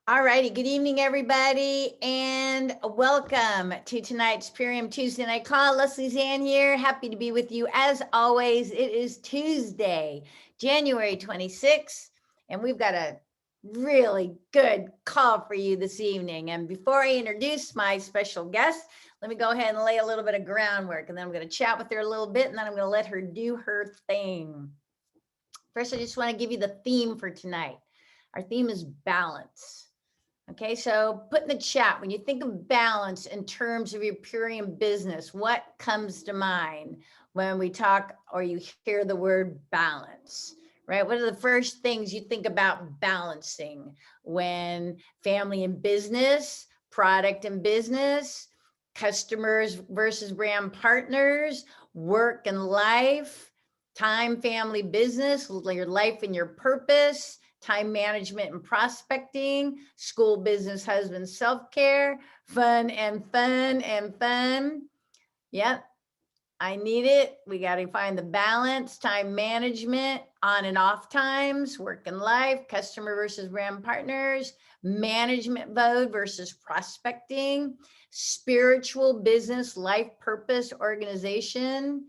All righty. Good evening, everybody, and welcome to tonight's Purium Tuesday Night Call. Leslie Zann here. Happy to be with you. As always, it is Tuesday, January 26th, and we've got a really good call for you this evening. And before I introduce my special guest, let me go ahead and lay a little bit of groundwork, and then I'm going to chat with her a little bit, and then I'm going to let her do her thing. First, I just want to give you the theme for tonight. Our theme is balance. Okay, so put in the chat, when you think of balance in terms of your Purium business, what comes to mind when we talk or you hear the word balance, right? What are the first things you think about balancing when family and business, product and business, customers versus brand partners, work and life, time, family, business, your life and your purpose, time management and prospecting, school, business, husband, self-care, fun and fun and fun. Yep, I need it. We got to find the balance, time management, on and off times, work and life, customer versus brand partners, management mode versus prospecting, spiritual, business, life, purpose, organization.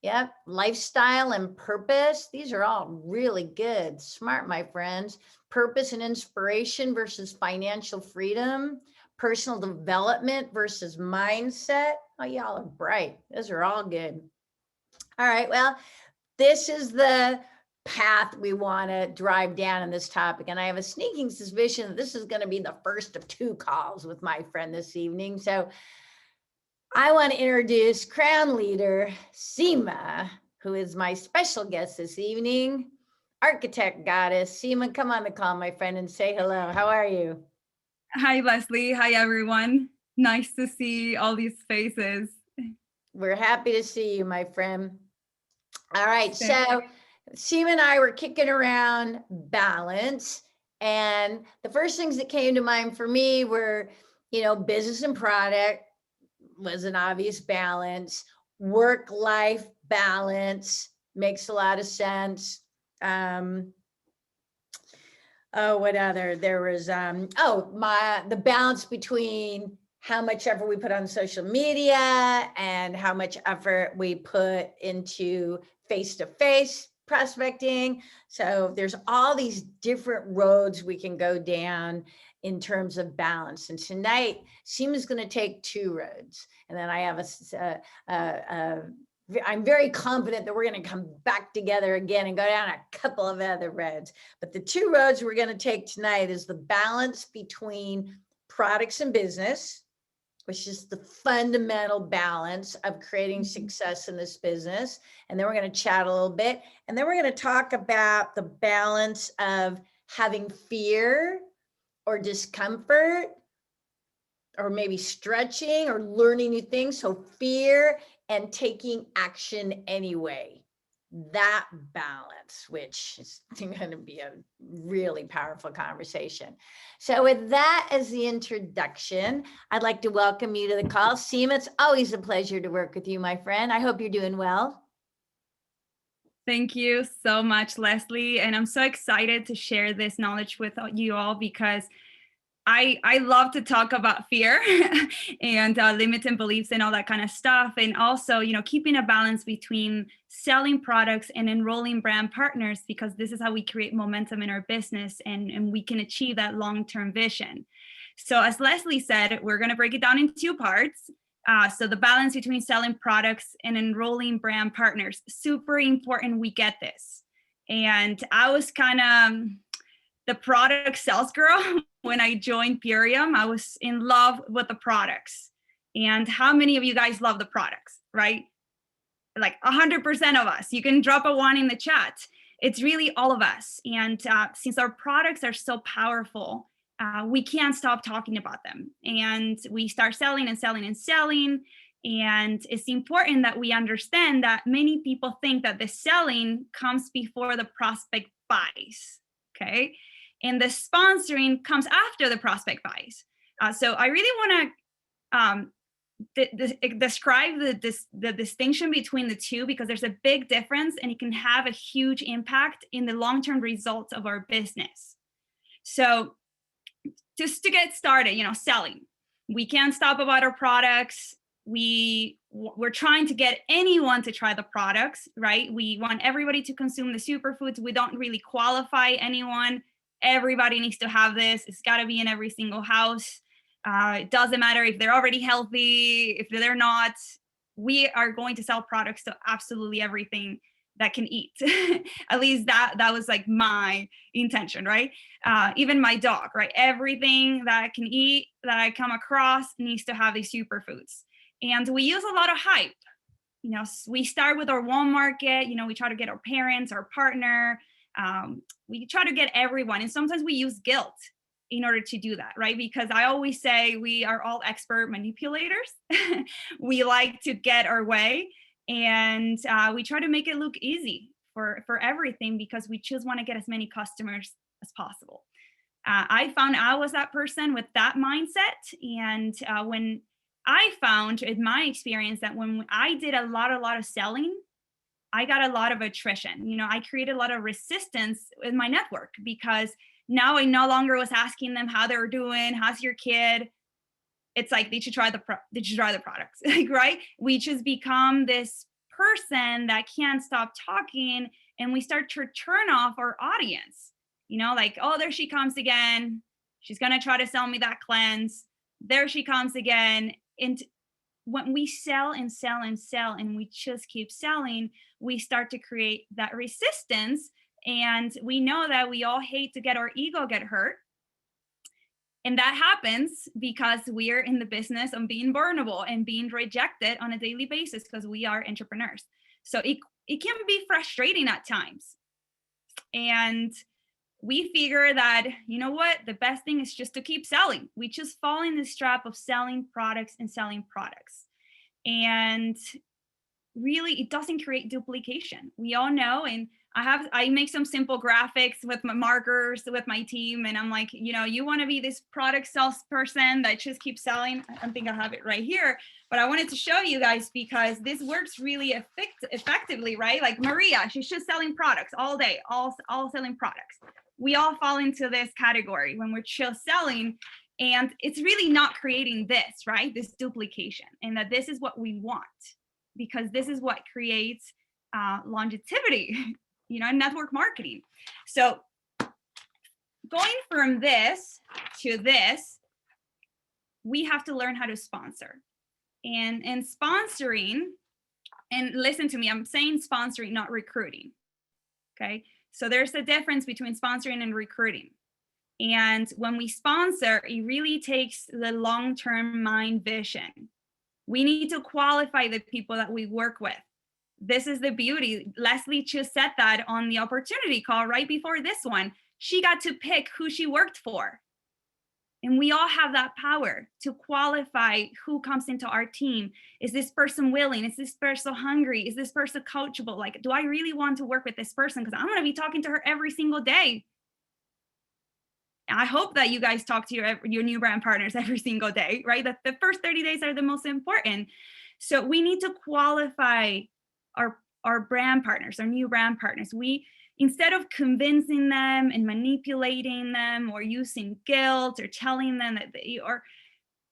Yep, lifestyle and purpose. These are all really good. Smart, my friends. Purpose and inspiration versus financial freedom. Personal development versus mindset. Oh, y'all are bright. Those are all good. All right, well, this is the path we want to drive down in this topic. And I have a sneaking suspicion that this is going to be the first of two calls with my friend this evening. So I want to introduce Crown Leader Seema, who is my special guest this evening, Architect Goddess. Seema, come on the call, my friend, and say hello. How are you? Hi, Leslie. Hi, everyone. Nice to see all these faces. We're happy to see you, my friend. All right, so Seema and I were kicking around balance, and the first things that came to mind for me were, business and product was an obvious balance. Work-life balance makes a lot of sense. What other? There was the balance between how much effort we put on social media and how much effort we put into face-to-face prospecting. So there's all these different roads we can go down in terms of balance. And tonight, Seema's going to take two roads. And then I have I'm very confident that we're going to come back together again and go down a couple of other roads. But the two roads we're going to take tonight is the balance between products and business, which is the fundamental balance of creating success in this business. And then we're going to chat a little bit. And then we're going to talk about the balance of having fear or discomfort, or maybe stretching or learning new things. So fear and taking action anyway. That balance, which is going to be a really powerful conversation. So with that as the introduction, I'd like to welcome you to the call. Seema, it's always a pleasure to work with you, my friend. I hope you're doing well. Thank you so much, Leslie. And I'm so excited to share this knowledge with you all because I love to talk about fear and limiting beliefs and all that kind of stuff. And also, keeping a balance between selling products and enrolling brand partners, because this is how we create momentum in our business and we can achieve that long-term vision. So as Leslie said, we're going to break it down in two parts. So the balance between selling products and enrolling brand partners, super important we get this. And I was kind of the product sales girl. When I joined Purium, I was in love with the products. And how many of you guys love the products, right? Like 100% of us. You can drop a 1 in the chat. It's really all of us. And since our products are so powerful, we can't stop talking about them. And we start selling and selling and selling. And it's important that we understand that many people think that the selling comes before the prospect buys, okay? And the sponsoring comes after the prospect buys. So I really want to describe the distinction between the two, because there's a big difference and it can have a huge impact in the long-term results of our business. So just to get started, selling. We can't stop about our products. We're trying to get anyone to try the products, right? We want everybody to consume the superfoods. We don't really qualify anyone. Everybody needs to have this. It's got to be in every single house. It doesn't matter if they're already healthy, if they're not. We are going to sell products to absolutely everything that can eat. At least that was like my intention, right? Even my dog, right? Everything that can eat that I come across needs to have these superfoods. And we use a lot of hype. We start with our warm market. We try to get our parents, our partner. We try to get everyone. And sometimes we use guilt in order to do that, right? Because I always say we are all expert manipulators. We like to get our way. And we try to make it look easy for everything because we just want to get as many customers as possible. I found I was that person with that mindset. And when I found in my experience that when I did a lot of selling, I got a lot of attrition. I created a lot of resistance in my network because now I no longer was asking them how they were doing, how's your kid? It's like, did you try the products? Like, right? We just become this person that can't stop talking, and we start to turn off our audience. Like, oh, there she comes again. She's gonna try to sell me that cleanse. There she comes again. And when we sell and sell and sell, and we just keep selling, we start to create that resistance. And we know that we all hate to get our ego get hurt. And that happens because we are in the business of being vulnerable and being rejected on a daily basis because we are entrepreneurs. So it can be frustrating at times. And we figure that, what, the best thing is just to keep selling. We just fall in this trap of selling products and selling products. And really, it doesn't create duplication. We all know, and I make some simple graphics with my markers with my team, and I'm like, you want to be this product salesperson that just keeps selling. I think I have it right here, but I wanted to show you guys because this works really effectively, right? Like Maria, she's just selling products all day, all selling products. We all fall into this category when we're just selling, and it's really not creating this, right? This duplication, and that this is what we want, because this is what creates longevity, network marketing. So going from this to this, we have to learn how to sponsor. And sponsoring, and listen to me, I'm saying sponsoring, not recruiting. Okay. So there's a difference between sponsoring and recruiting. And when we sponsor, it really takes the long-term mind vision. We need to qualify the people that we work with. This is the beauty. Leslie just said that on the opportunity call right before this one. She got to pick who she worked for. And we all have that power to qualify who comes into our team. Is this person willing? Is this person hungry? Is this person coachable? Like, do I really want to work with this person? Because I'm going to be talking to her every single day. I hope that you guys talk to your new brand partners every single day, right? That the first 30 days are the most important. So we need to qualify our brand partners, our new brand partners. We, instead of convincing them and manipulating them or using guilt or telling them that they are,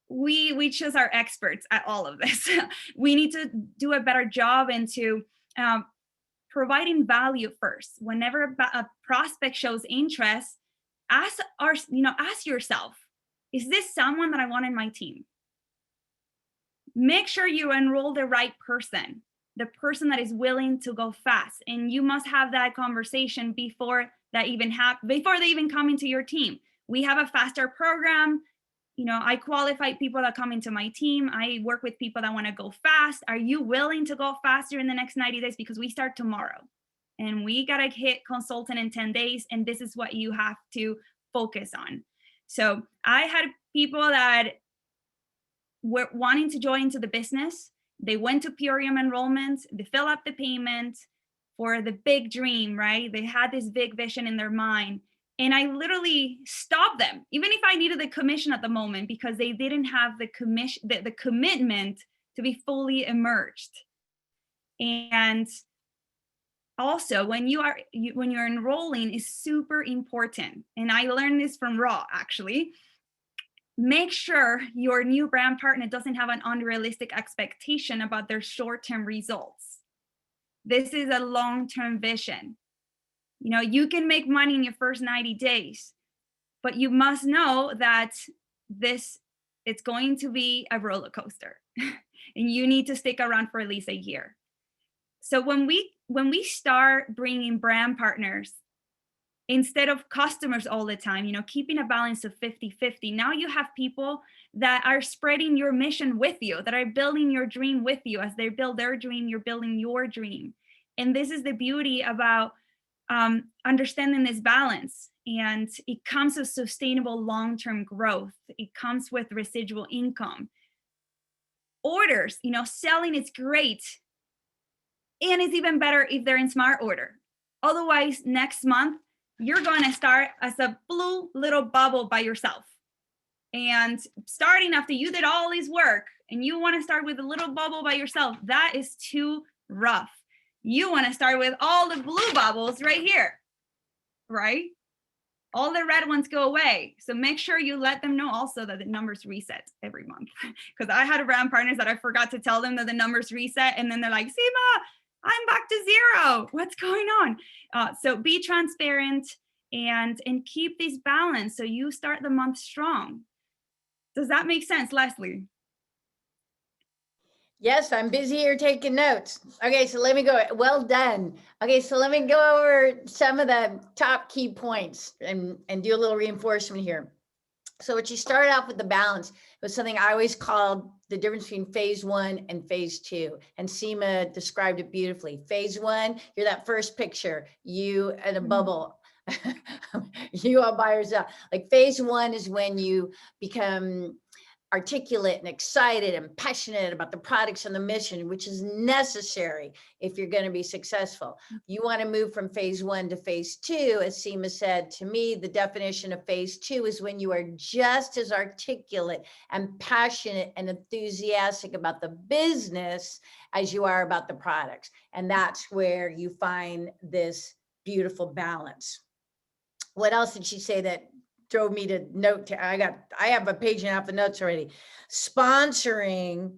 we just are experts at all of this. We need to do a better job into providing value first. Whenever a prospect shows interest, ask yourself, is this someone that I want in my team? Make sure you enroll the right person, the person that is willing to go fast. And you must have that conversation before they even come into your team. We have a faster program. I qualify people that come into my team. I work with people that want to go fast. Are you willing to go faster in the next 90 days? Because we start tomorrow. And we got to hit consultant in 10 days. And this is what you have to focus on. So I had people that were wanting to join into the business. They went to Purium enrollment. They fill up the payment for the big dream, right? They had this big vision in their mind. And I literally stopped them, even if I needed the commission at the moment, because they didn't have the commitment to be fully immersed. And also, when you're enrolling is super important. And I learned this from Raw, actually. make sure your new brand partner doesn't have an unrealistic expectation about their short-term results. This is a long-term vision. You know, you can make money in your first 90 days, but you must know that it's going to be a roller coaster and you need to stick around for at least a year. So when we start bringing brand partners instead of customers all the time, you know, keeping a balance of 50-50, now you have people that are spreading your mission with you, that are building your dream with you. As they build their dream, you're building your dream. And this is the beauty about understanding this balance. And it comes with sustainable long-term growth. It comes with residual income. Orders, you know, selling is great. And it's even better if they're in smart order. Otherwise, next month, you're going to start as a blue little bubble by yourself. And starting after you did all this work and you want to start with a little bubble by yourself, that is too rough. You want to start with all the blue bubbles right here, right? All the red ones go away. So make sure you let them know also that the numbers reset every month. Because I had brand partners that I forgot to tell them that the numbers reset. And then they're like, Seema, I'm back to zero. What's going on? So be transparent and keep this balance so you start the month strong. Does that make sense, Leslie? Yes, I'm busy here taking notes. Okay, so let me go. Well done. Okay, so let me go over some of the top key points and do a little reinforcement here. So what you started off with the balance was something I always called the difference between phase 1 and phase 2. And Seema described it beautifully. Phase 1, you're that first picture, you in a bubble, you all by yourself. Like phase 1 is when you become articulate and excited and passionate about the products and the mission, which is necessary if you're going to be successful. You want to move from phase 1 to phase 2. As Seema said to me, the definition of phase 2 is when you are just as articulate and passionate and enthusiastic about the business as you are about the products. And that's where you find this beautiful balance. What else did she say that drove me to note? I have a page and a half of notes already. Sponsoring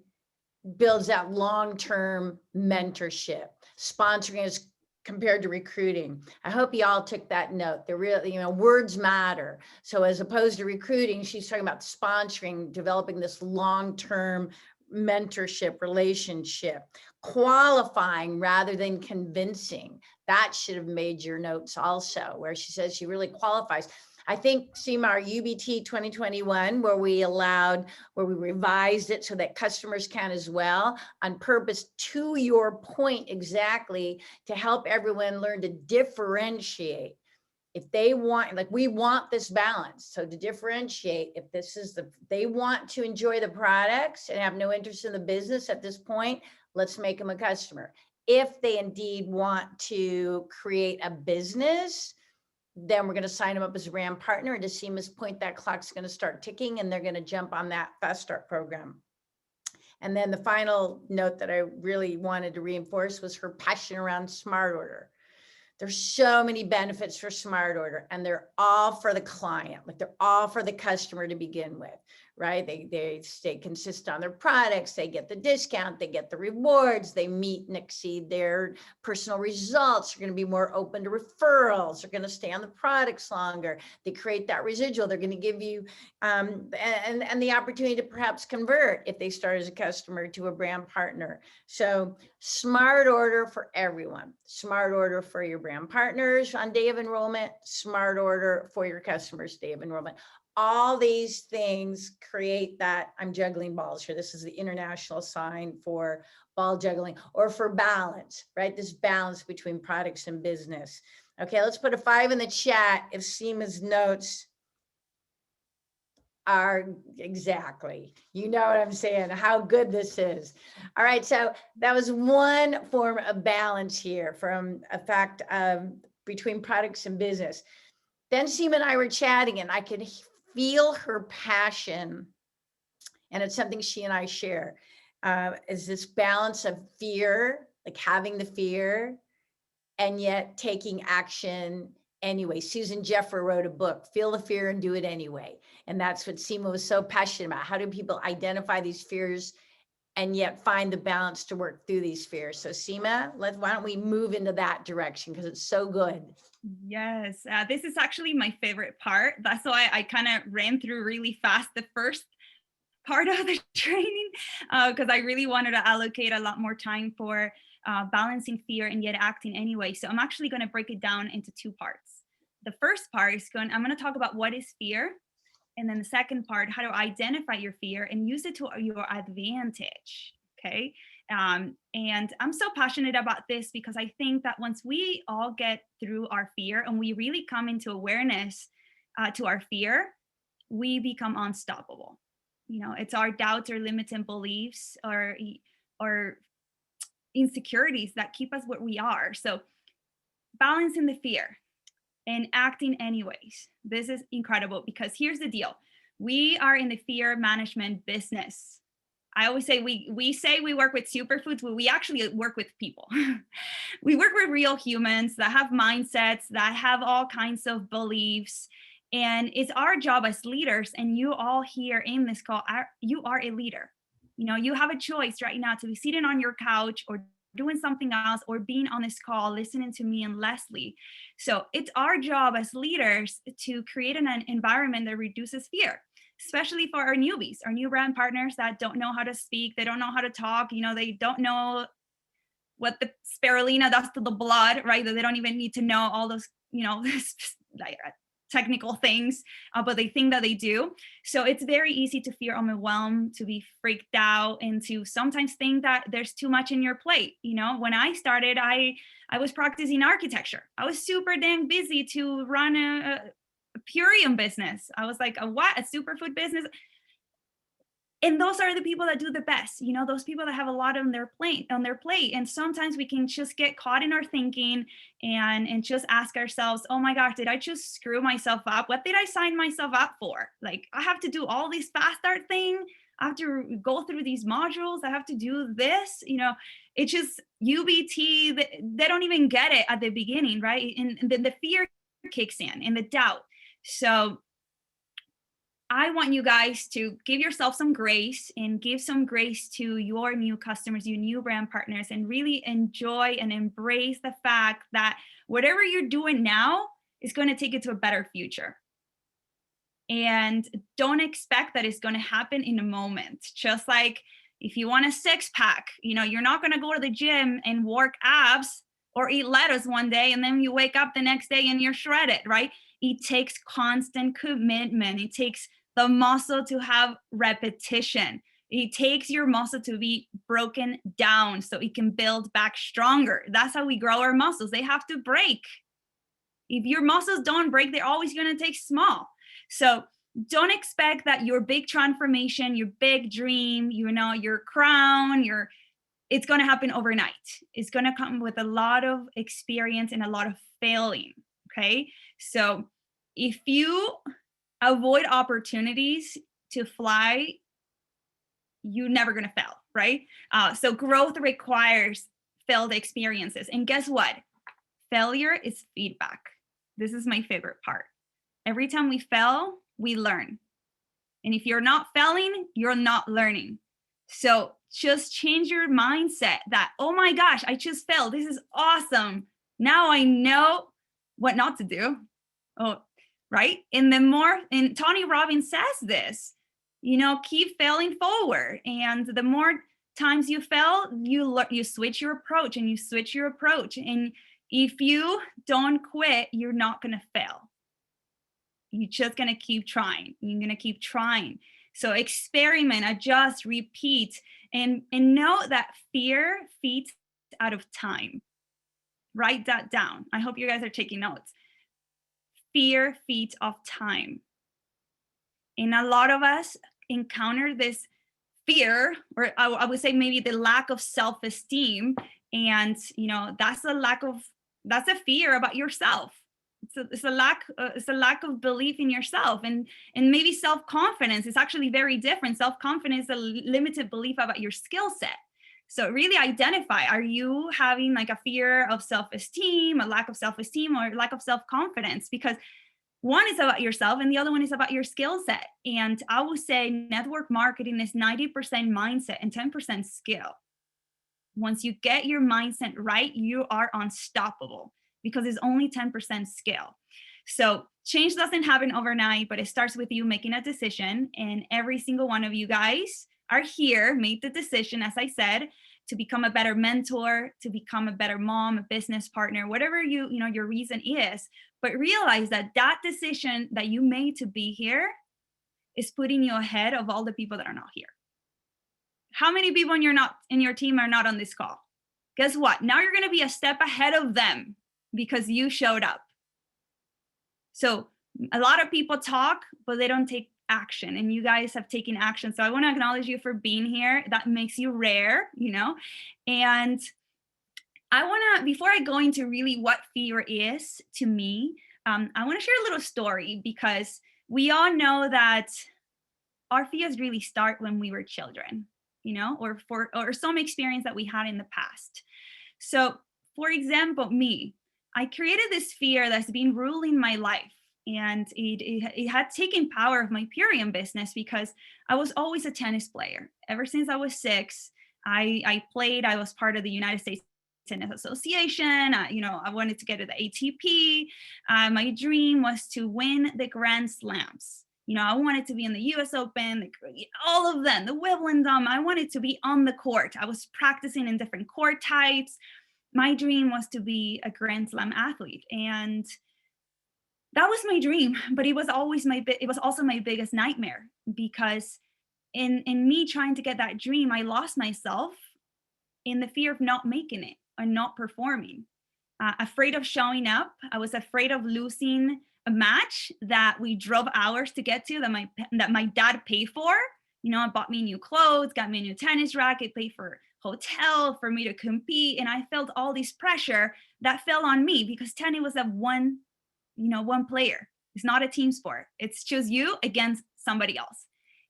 builds out long-term mentorship. Sponsoring is compared to recruiting. I hope you all took that note. They're really, you know, words matter. So as opposed to recruiting, she's talking about sponsoring, developing this long-term mentorship relationship, qualifying rather than convincing. That should have made your notes also, where she says she really qualifies. I think, Seema, our UBT 2021, where we revised it so that customers can as well, on purpose, to your point exactly, to help everyone learn to differentiate. If they want, like, we want this balance. So to differentiate, if they want to enjoy the products and have no interest in the business at this point, let's make them a customer. If they indeed want to create a business, then we're going to sign them up as a brand partner. And to Seema's point, that clock's going to start ticking and they're going to jump on that fast start program. And then the final note that I really wanted to reinforce was her passion around smart order. There's so many benefits for smart order, and they're all for the client, like they're all for the customer to begin with, right? They stay consistent on their products, they get the discount, they get the rewards, they meet and exceed their personal results. They're going to be more open to referrals. They're going to stay on the products longer. They create that residual. They're going to give you and the opportunity to perhaps convert if they start as a customer to a brand partner. So smart order for everyone. Smart order for your brand partners on day of enrollment. Smart order for your customers day of enrollment. All these things create that. I'm juggling balls here. This is the international sign for ball juggling, or for balance, right? This balance between products and business. Okay, let's put a 5 in the chat if Seema's notes are exactly, you know what I'm saying, how good this is. All right, so that was one form of balance here from a fact between products and business. Then Seema and I were chatting and I could feel her passion, and it's something she and I share, is this balance of fear, like having the fear and yet taking action anyway. Susan Jeffers wrote a book, Feel the Fear and Do It Anyway. And that's what Seema was so passionate about. How do people identify these fears and yet find the balance to work through these fears? So Seema, why don't we move into that direction, because it's so good. Yes, this is actually my favorite part. That's why I kind of ran through really fast the first part of the training, because I really wanted to allocate a lot more time for balancing fear and yet acting anyway. So I'm actually going to break it down into two parts. The first part is I'm going to talk about what is fear. And then the second part, how to identify your fear and use it to your advantage. Okay. And I'm so passionate about this because I think that once we all get through our fear and we really come into awareness to our fear, we become unstoppable. You know, it's our doubts or limiting beliefs or insecurities that keep us where we are. So balancing the fear and acting anyways. This is incredible because here's the deal. We are in the fear management business. I always say we say we work with superfoods, but we actually work with people. We work with real humans that have mindsets, that have all kinds of beliefs. And it's our job as leaders, and you all here in this call, you are a leader. You know, you have a choice right now to be sitting on your couch or doing something else or being on this call listening to me and Leslie. So it's our job as leaders to create an environment that reduces fear, especially for our newbies, our new brand partners that don't know how to speak, they don't know how to talk, you know, they don't know what the spirulina does to the blood, right? That they don't even need to know all those, you know, technical things, but they think that they do. So it's very easy to feel overwhelmed, to be freaked out, and to sometimes think that there's too much in your plate. You know, when I started, I was practicing architecture. I was super dang busy to run a purium business. I was like, a superfood business? And those are the people that do the best, you know, those people that have a lot on their plate. And sometimes we can just get caught in our thinking and just ask ourselves, oh my gosh, did I just screw myself up? What did I sign myself up for? Like, I have to do all these fast start thing. I have to go through these modules. I have to do this, you know, it's just UBT. They don't even get it at the beginning, right? And then the fear kicks in and the doubt. So I want you guys to give yourself some grace and give some grace to your new customers, your new brand partners, and really enjoy and embrace the fact that whatever you're doing now is going to take you to a better future. And don't expect that it's going to happen in a moment. Just like if you want a six pack, you know, you're not going to go to the gym and work abs or eat lettuce one day and then you wake up the next day and you're shredded, right? It takes constant commitment. It takes the muscle to have repetition. It takes your muscle to be broken down so it can build back stronger. That's how we grow our muscles. They have to break. If your muscles don't break, they're always going to take small. So don't expect that your big transformation, your big dream, you know, your crown, it's going to happen overnight. It's going to come with a lot of experience and a lot of failing. Okay. So if you avoid opportunities to fly, you're never going to fail, right? So growth requires failed experiences. And guess what? Failure is feedback. This is my favorite part. Every time we fail, we learn. And if you're not failing, you're not learning. So just change your mindset that, oh my gosh, I just failed. This is awesome. Now I know what not to do. Oh, right? And Tony Robbins says this, you know, keep failing forward. And the more times you fail, you switch your approach and you switch your approach. And if you don't quit, you're not going to fail. You're just going to keep trying. You're going to keep trying. So experiment, adjust, repeat, and know that fear feeds out of time. Write that down. I hope you guys are taking notes. Fear feeds off time. And a lot of us encounter this fear, or I would say maybe the lack of self-esteem. And, you know, that's a fear about yourself. It's a lack of belief in yourself, and maybe self-confidence is actually very different. Self-confidence is a limited belief about your skill set. So really identify, are you having like a fear of self-esteem, a lack of self-esteem, or lack of self-confidence? Because one is about yourself and the other one is about your skill set. And I would say network marketing is 90% mindset and 10% skill. Once you get your mindset right, you are unstoppable because it's only 10% skill. So change doesn't happen overnight, but it starts with you making a decision. And every single one of you guys are here, made the decision, as I said, to become a better mentor, to become a better mom, a business partner, whatever your reason is. But realize that that decision that you made to be here is putting you ahead of all the people that are not here. How many people in your team are not on this call? Guess what? Now you're going to be a step ahead of them because you showed up. So a lot of people talk, but they don't take action, and you guys have taken action. So I want to acknowledge you for being here. That makes you rare, and I want to, before I go into really what fear is to me, I want to share a little story, because we all know that our fears really start when we were children, or some experience that we had in the past. So, for example, I created this fear that's been ruling my life, and it had taken power of my Purium business, because I was always a tennis player. Ever since I was 6, I played. I was part of the United States Tennis Association. I wanted to get to the ATP. My dream was to win the Grand Slams. I wanted to be in the US Open, all of them, the Wimbledon. I wanted to be on the court. I was practicing in different court types. My dream was to be a Grand Slam athlete. And that was my dream, but it was also my biggest nightmare, because in me trying to get that dream, I lost myself in the fear of not making it or not performing. Afraid of showing up. I was afraid of losing a match that we drove hours to get to, that my dad paid for. Bought me new clothes, got me a new tennis racket, paid for hotel for me to compete, and I felt all this pressure that fell on me, because tennis was one player. It's not a team sport. It's just you against somebody else.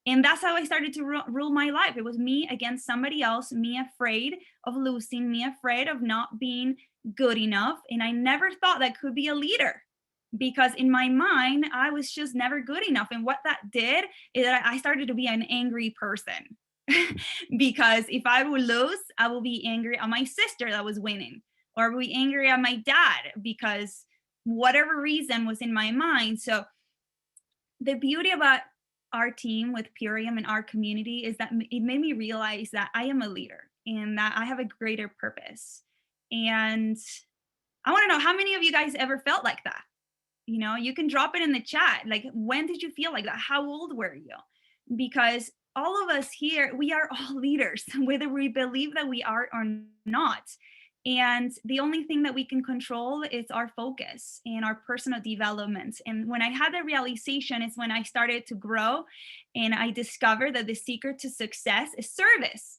And that's how I started to rule my life. It was me against somebody else, me afraid of losing, me afraid of not being good enough. And I never thought that I could be a leader, because in my mind, I was just never good enough. And what that did is that I started to be an angry person. Because if I would lose, I will be angry at my sister that was winning, or I will be angry at my dad, because whatever reason was in my mind. So the beauty about our team with Purium and our community is that it made me realize that I am a leader and that I have a greater purpose. And I want to know, how many of you guys ever felt like that? You can drop it in the chat. Like, when did you feel like that? How old were you? Because all of us here, we are all leaders, whether we believe that we are or not. And the only thing that we can control is our focus and our personal development. And when I had that realization is when I started to grow, and I discovered that the secret to success is service.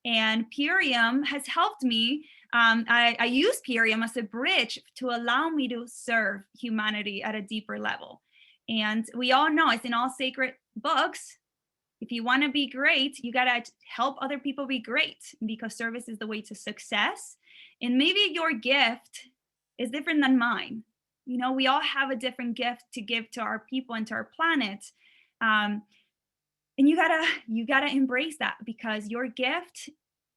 And Purium has helped me. I use Purium as a bridge to allow me to serve humanity at a deeper level. And we all know, it's in all sacred books, if you want to be great, you got to help other people be great, because service is the way to success. And maybe your gift is different than mine. We all have a different gift to give to our people and to our planet. And you gotta embrace that, because your gift,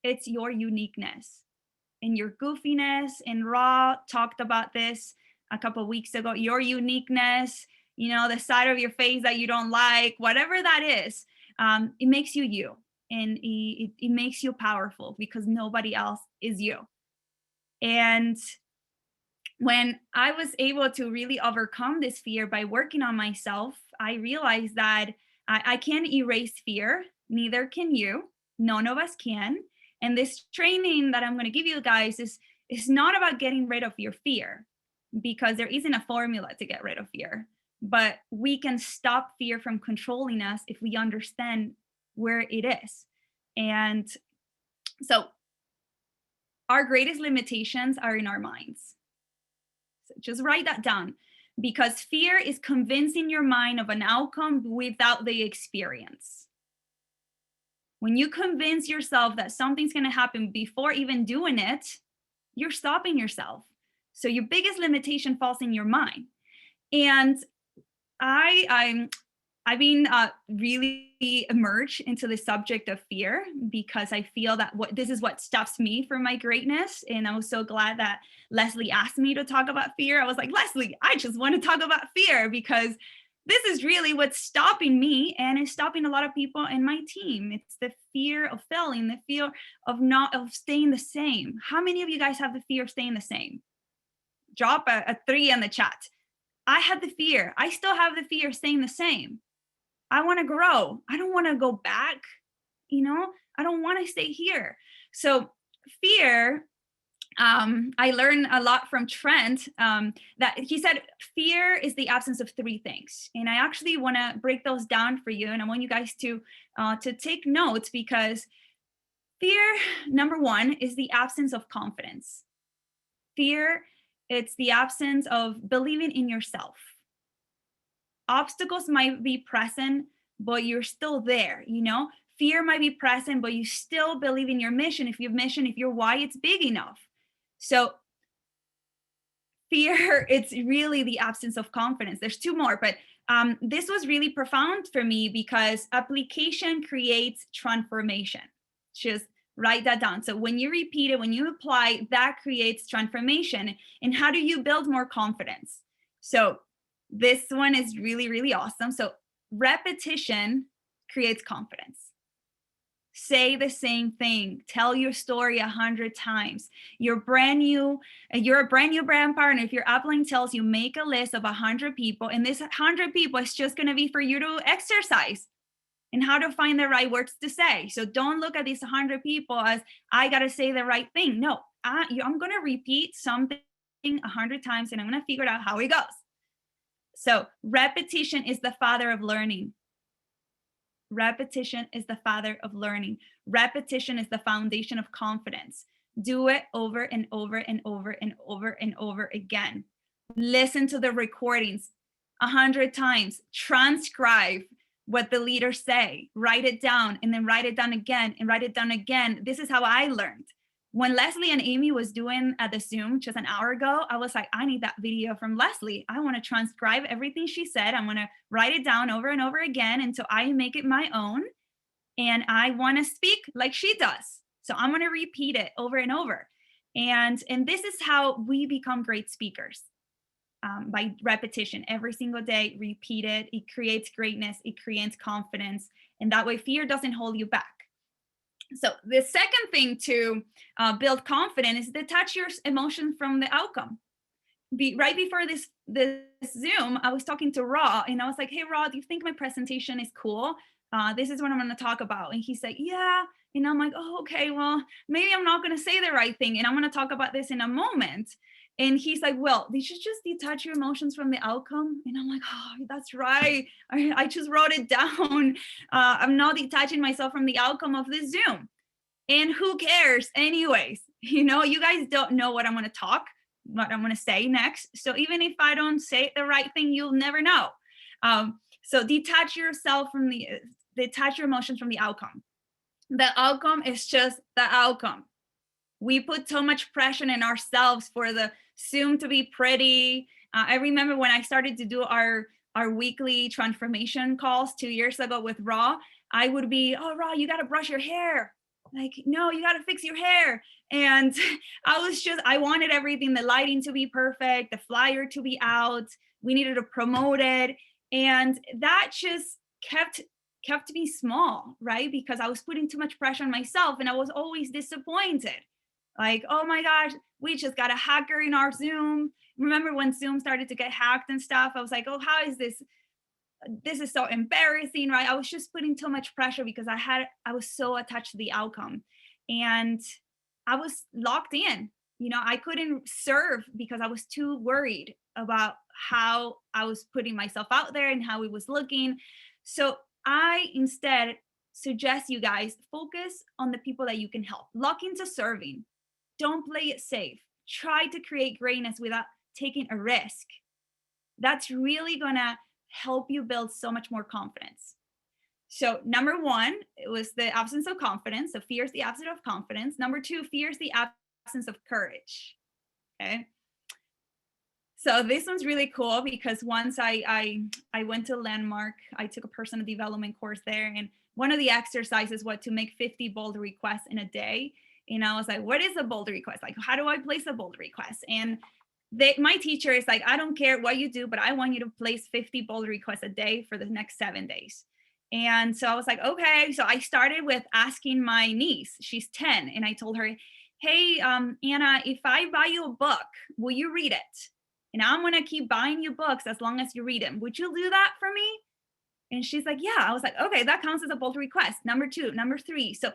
it's your uniqueness and your goofiness. And Ra talked about this a couple of weeks ago. Your uniqueness, the side of your face that you don't like, whatever that is, it makes you you, and it makes you powerful, because nobody else is you. And when I was able to really overcome this fear by working on myself, I realized that I can't erase fear. Neither can you. None of us can. And this training that I'm going to give you guys is not about getting rid of your fear, because there isn't a formula to get rid of fear. But we can stop fear from controlling us if we understand where it is. And so our greatest limitations are in our minds. So just write that down, because fear is convincing your mind of an outcome without the experience. When you convince yourself that something's going to happen before even doing it, you're stopping yourself. So your biggest limitation falls in your mind. And I've been really immersed into the subject of fear because I feel that this is what stops me from my greatness. And I was so glad that Leslie asked me to talk about fear. I was like, Leslie, I just want to talk about fear because this is really what's stopping me and is stopping a lot of people in my team. It's the fear of failing, the fear of staying the same. How many of you guys have the fear of staying the same? Drop a 3 in the chat. I had the fear. I still have the fear of staying the same. I want to grow. I don't want to go back. I don't want to stay here. So fear, I learned a lot from Trent that he said fear is the absence of 3 things. And I actually want to break those down for you. And I want you guys to take notes because fear, number 1, is the absence of confidence. Fear, it's the absence of believing in yourself. Obstacles might be present, but you're still there, Fear might be present, but you still believe in your mission. If your why, it's big enough. So fear, it's really the absence of confidence. There's 2 more, but this was really profound for me because application creates transformation. Just write that down. So when you repeat it, when you apply, that creates transformation. And how do you build more confidence? So this one is really, really awesome. So repetition creates confidence. Say the same thing. Tell your story 100 times. You're a brand new brand partner. If your upline tells you make a list of 100 people, and this 100 people is just going to be for you to exercise and how to find the right words to say. So don't look at these 100 people as I got to say the right thing. No, I'm going to repeat something 100 times and I'm going to figure out how it goes. So repetition is the father of learning. Repetition is the father of learning. Repetition is the foundation of confidence. Do it over and over and over and over and over again. Listen to the recordings 100 times. Transcribe what the leaders say. Write it down and then write it down again and write it down again. This is how I learned. When Leslie and Amy was doing at the Zoom just an hour ago, I was like, I need that video from Leslie. I want to transcribe everything she said. I want to write it down over and over again until I make it my own. And I want to speak like she does. So I'm going to repeat it over and over. And this is how we become great speakers. By repetition, every single day, repeat it. It creates greatness. It creates confidence. And that way fear doesn't hold you back. So the second thing to build confidence is detach your emotions from the outcome. Right before this Zoom, I was talking to Raw and I was like, hey, Raw, do you think my presentation is cool? This is what I'm going to talk about. And he's like, yeah. And I'm like, oh, okay, well, maybe I'm not going to say the right thing. And I'm going to talk about this in a moment. And he's like, well, you should just detach your emotions from the outcome. And I'm like, oh, that's right. I just wrote it down. I'm not detaching myself from the outcome of this Zoom. And who cares anyways? You guys don't know what I'm going to say next. So even if I don't say the right thing, you'll never know. So detach your emotions from the outcome. The outcome is just the outcome. We put so much pressure in ourselves for the Zoom to be pretty. I remember when I started to do our weekly transformation calls 2 years ago with Raw, I would be, oh, Raw, you got to brush your hair. Like, no, you got to fix your hair. And I wanted everything, the lighting to be perfect, the flyer to be out. We needed to promote it. And that just kept me small, right? Because I was putting too much pressure on myself and I was always disappointed. Like, oh my gosh, we just got a hacker in our Zoom. Remember when Zoom started to get hacked and stuff? I was like, oh, how is this? This is so embarrassing, right? I was just putting too much pressure because I was so attached to the outcome and I was locked in. I couldn't serve because I was too worried about how I was putting myself out there and how it was looking. So I instead suggest you guys focus on the people that you can help. Lock into serving. Don't play it safe. Try to create greatness without taking a risk. That's really going to help you build so much more confidence. So number one, it was the absence of confidence. So fear is the absence of confidence. Number two, fear is the absence of courage. Okay. So this one's really cool because once I went to Landmark, I took a personal development course there, and one of the exercises was to make 50 bold requests in a day. And I was like, what is a bold request? Like, how do I place a bold request? And my teacher is like, I don't care what you do, but I want you to place 50 bold requests a day for the next 7 days. And so I was like, okay. So I started with asking my niece, she's 10, and I told her, hey, Anna, if I buy you a book, will you read it? And I'm going to keep buying you books as long as you read them. Would you do that for me? And she's like, yeah. I was like, okay, that counts as a bold request. Number two, number three. So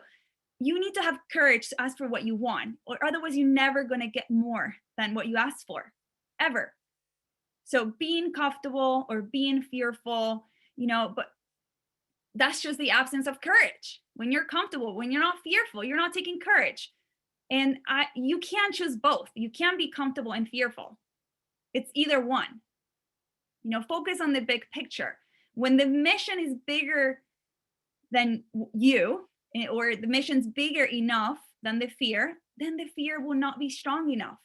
you need to have courage to ask for what you want, or otherwise you're never going to get more than what you asked for, ever. So being comfortable or being fearful, but that's just the absence of courage. When you're comfortable, when you're not fearful, you're not taking courage. And you can't choose both. You can't be comfortable and fearful. It's either one. Focus on the big picture. When the mission is bigger than you, or the mission's bigger enough than the fear, then the fear will not be strong enough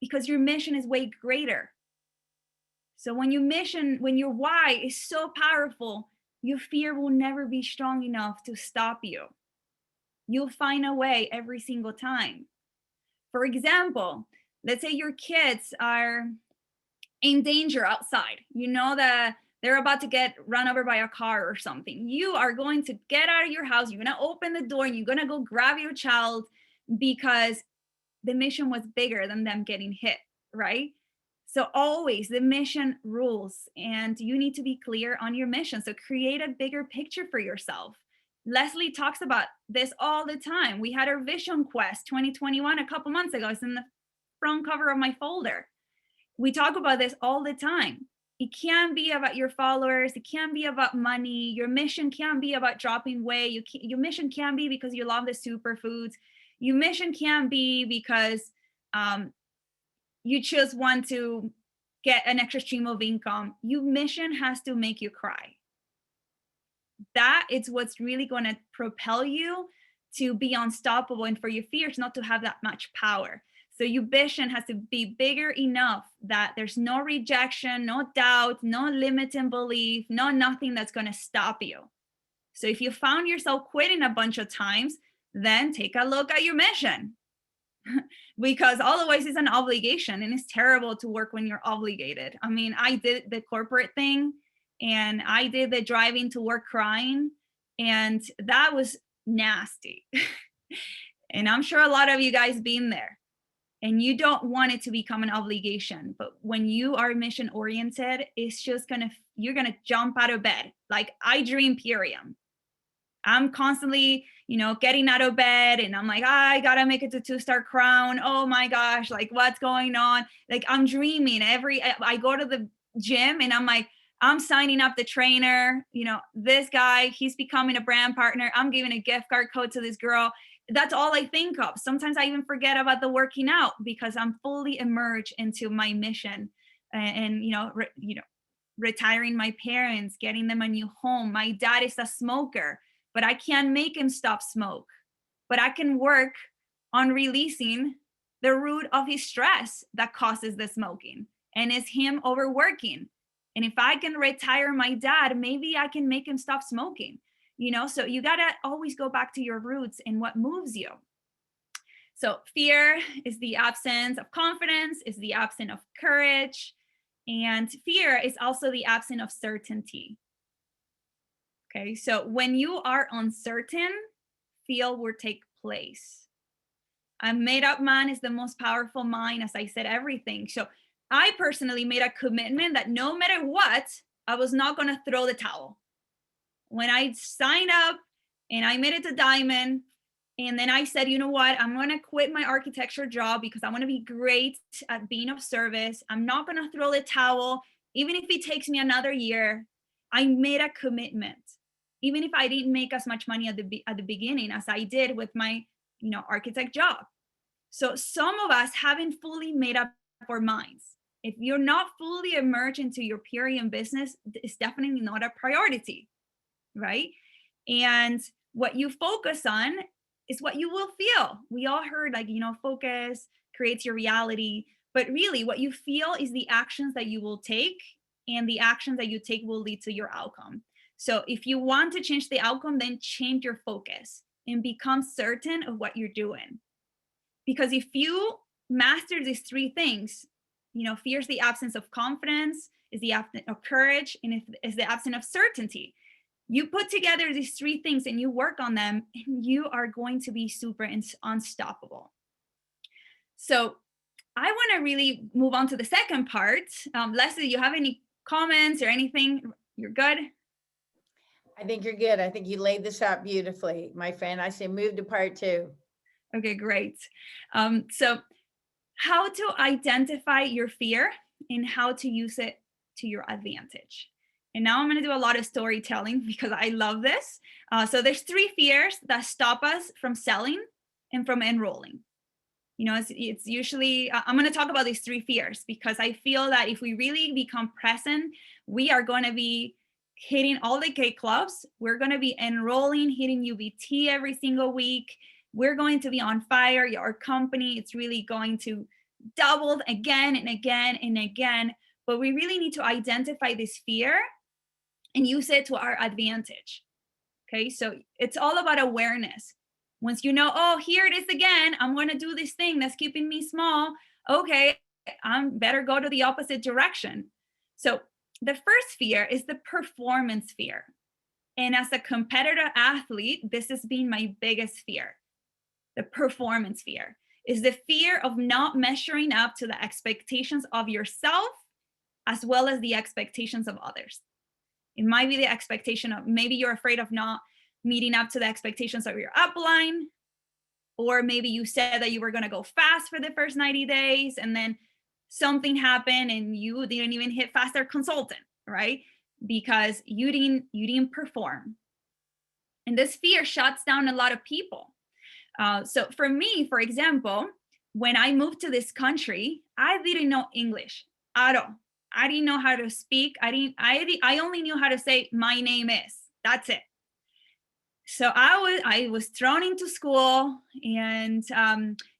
because your mission is way greater. So when your why is so powerful, your fear will never be strong enough to stop you. You'll find a way every single time. For example, let's say your kids are in danger outside. You know that they're about to get run over by a car or something. You are going to get out of your house. You're going to open the door and you're going to go grab your child because the mission was bigger than them getting hit, right? So always the mission rules, and you need to be clear on your mission. So create a bigger picture for yourself. Leslie talks about this all the time. We had our Vision Quest 2021 a couple months ago. It's in the front cover of my folder. We talk about this all the time. It can't be about your followers. It can't be about money. Your mission can't be about dropping weight. Your mission can't be because you love the superfoods. Your mission can't be because you just want to get an extra stream of income. Your mission has to make you cry. That is what's really going to propel you to be unstoppable and for your fears not to have that much power. So your vision has to be bigger enough that there's no rejection, no doubt, no limiting belief, no nothing that's going to stop you. So if you found yourself quitting a bunch of times, then take a look at your mission. Because otherwise it's an obligation, and it's terrible to work when you're obligated. I mean, I did the corporate thing and I did the driving to work crying, and that was nasty. And I'm sure a lot of you guys been there. And you don't want it to become an obligation. But when you are mission oriented, it's just you're gonna jump out of bed. Like I dream Purium. I'm constantly, getting out of bed and I'm like, I gotta make it to 2-star crown. Oh my gosh, like what's going on? Like I'm dreaming I go to the gym and I'm like, I'm signing up the trainer, this guy, he's becoming a brand partner. I'm giving a gift card code to this girl. That's all I think of. Sometimes I even forget about the working out because I'm fully immersed into my mission and retiring my parents, getting them a new home. My dad is a smoker, but I can't make him stop smoke. But I can work on releasing the root of his stress that causes the smoking, and it's him overworking. And if I can retire my dad, maybe I can make him stop smoking. So you got to always go back to your roots and what moves you. So fear is the absence of confidence, is the absence of courage, and fear is also the absence of certainty. Okay, so when you are uncertain, fear will take place. A made-up mind is the most powerful mind, as I said, everything. So I personally made a commitment that no matter what, I was not going to throw the towel. When I signed up and I made it to Diamond, and then I said, you know what, I'm going to quit my architecture job because I want to be great at being of service. I'm not going to throw the towel, even if it takes me another year. I made a commitment, even if I didn't make as much money at the beginning as I did with my, architect job. So some of us haven't fully made up our minds. If you're not fully immersed into your Purium business, it's definitely not a priority. right? And what you focus on is what you will feel. We all heard, like, focus creates your reality. But really, what you feel is the actions that you will take, and the actions that you take will lead to your outcome. So if you want to change the outcome, then change your focus and become certain of what you're doing. Because if you master these three things, fear is the absence of confidence, is the absence of courage, and is the absence of certainty. You put together these three things and you work on them, and you are going to be super unstoppable. So I want to really move on to the second part. Leslie, do you have any comments or anything? You're good? I think you're good. I think you laid this out beautifully, my friend. I say move to part two. Okay, great. So how to identify your fear and how to use it to your advantage. And now I'm going to do a lot of storytelling because I love this. So there's three fears that stop us from selling and from enrolling. It's usually, I'm going to talk about these three fears because I feel that if we really become present, we are going to be hitting all the K clubs. We're going to be enrolling, hitting UBT every single week. We're going to be on fire. Your company, it's really going to double again and again and again. But we really need to identify this fear and use it to our advantage. Okay, so it's all about awareness. Once you know, oh, here it is again, I'm going to do this thing that's keeping me small. Okay, I'm better go to the opposite direction. So the first fear is the performance fear. And as a competitor athlete, this has been my biggest fear. The performance fear is the fear of not measuring up to the expectations of yourself as well as the expectations of others. It might be the expectation of, maybe you're afraid of not meeting up to the expectations of your upline, or maybe you said that you were going to go fast for the first 90 days and then something happened and you didn't even hit faster consultant, right? Because you didn't perform. And this fear shuts down a lot of people. So for me, for example, when I moved to this country, I didn't know English at all. I didn't know how to speak. I only knew how to say my name is. That's it. So I was thrown into school, and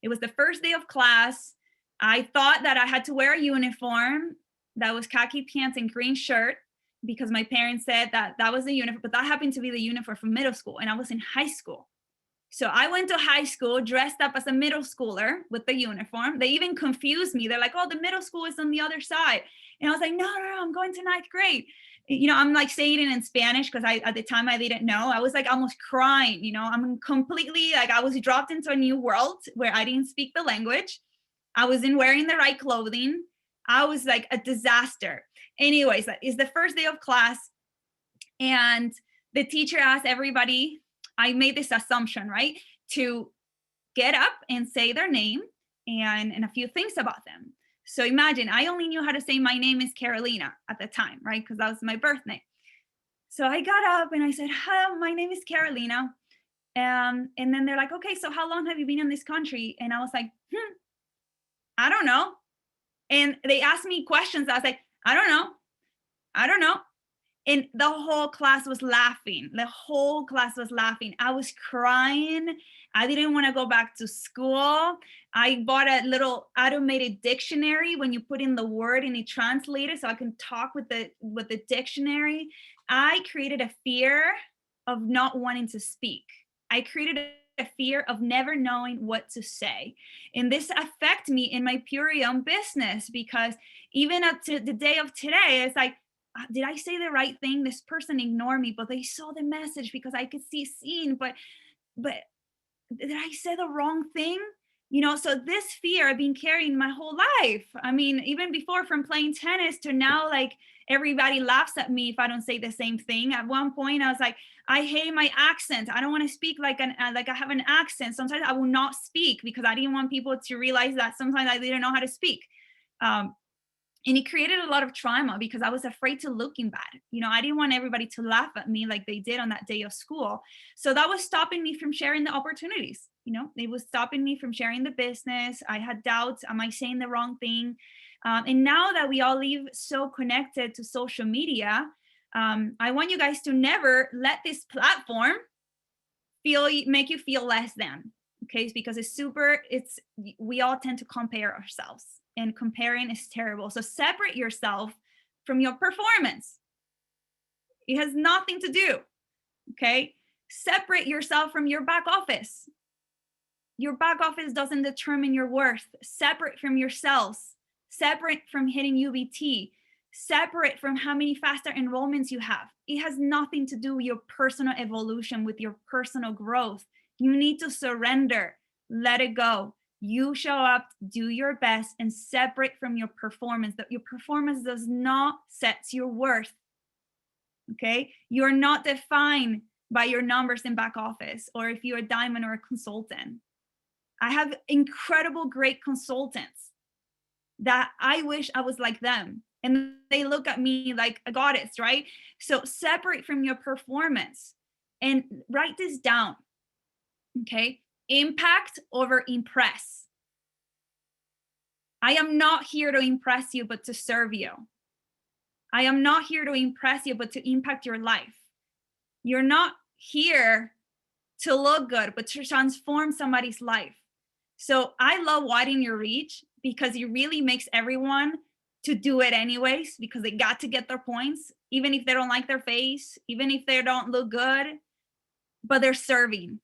it was the first day of class. I thought that I had to wear a uniform that was khaki pants and green shirt because my parents said that that was the uniform, but that happened to be the uniform from middle school, and I was in high school. So I went to high school dressed up as a middle schooler with the uniform. They even confused me. They're like, oh, the middle school is on the other side. And I was like, no, I'm going to ninth grade. I'm like saying it in Spanish because at the time I didn't know. I was like almost crying, I'm completely like, I was dropped into a new world where I didn't speak the language. I wasn't wearing the right clothing. I was like a disaster. Anyways, that is the first day of class. And the teacher asked everybody, I made this assumption, right, to get up and say their name and a few things about them. So imagine, I only knew how to say my name is Carolina at the time, right, because that was my birth name. So I got up and I said, hello, my name is Carolina. And then they're like, okay, so how long have you been in this country? And I was like, I don't know. And they asked me questions. I was like, I don't know. And the whole class was laughing. I was crying. I didn't want to go back to school. I bought a little automated dictionary when you put in the word and it translated so I can talk with the dictionary. I created a fear of not wanting to speak. I created a fear of never knowing what to say. And this affected me in my Purium business because even up to the day of today, it's like, did I say the right thing? This person ignored me, but they saw the message because I could see seen, but did I say the wrong thing? So this fear I've been carrying my whole life. I mean, even before, from playing tennis to now, like everybody laughs at me if I don't say the same thing. At one point I was like, I hate my accent. I don't want to speak like I have an accent. Sometimes I will not speak because I didn't want people to realize that sometimes I didn't know how to speak. And it created a lot of trauma because I was afraid to looking bad. I didn't want everybody to laugh at me like they did on that day of school. So that was stopping me from sharing the opportunities. It was stopping me from sharing the business. I had doubts. Am I saying the wrong thing? And now that we all live so connected to social media, I want you guys to never let this platform make you feel less than. Okay, because we all tend to compare ourselves, and comparing is terrible. So separate yourself from your performance. It has nothing to do. Okay, separate yourself from your back office. Your back office doesn't determine your worth. Separate from your sales, separate from hitting UBT, separate from how many faster enrollments you have. It has nothing to do with your personal evolution, with your personal growth. You need to surrender, let it go. You show up, do your best, and separate from your performance. That your performance does not set your worth. Okay, you're not defined by your numbers in back office, or if you're a diamond or a consultant. I have incredible, great consultants that I wish I was like them. And they look at me like a goddess, right? So separate from your performance and write this down. Okay, impact over impress. I am not here to impress you, but to serve you. I am not here to impress you, but to impact your life. You're not here to look good, but to transform somebody's life. So I love widening your reach, because it really makes everyone to do it anyways, because they got to get their points, even if they don't like their face, even if they don't look good, but they're serving.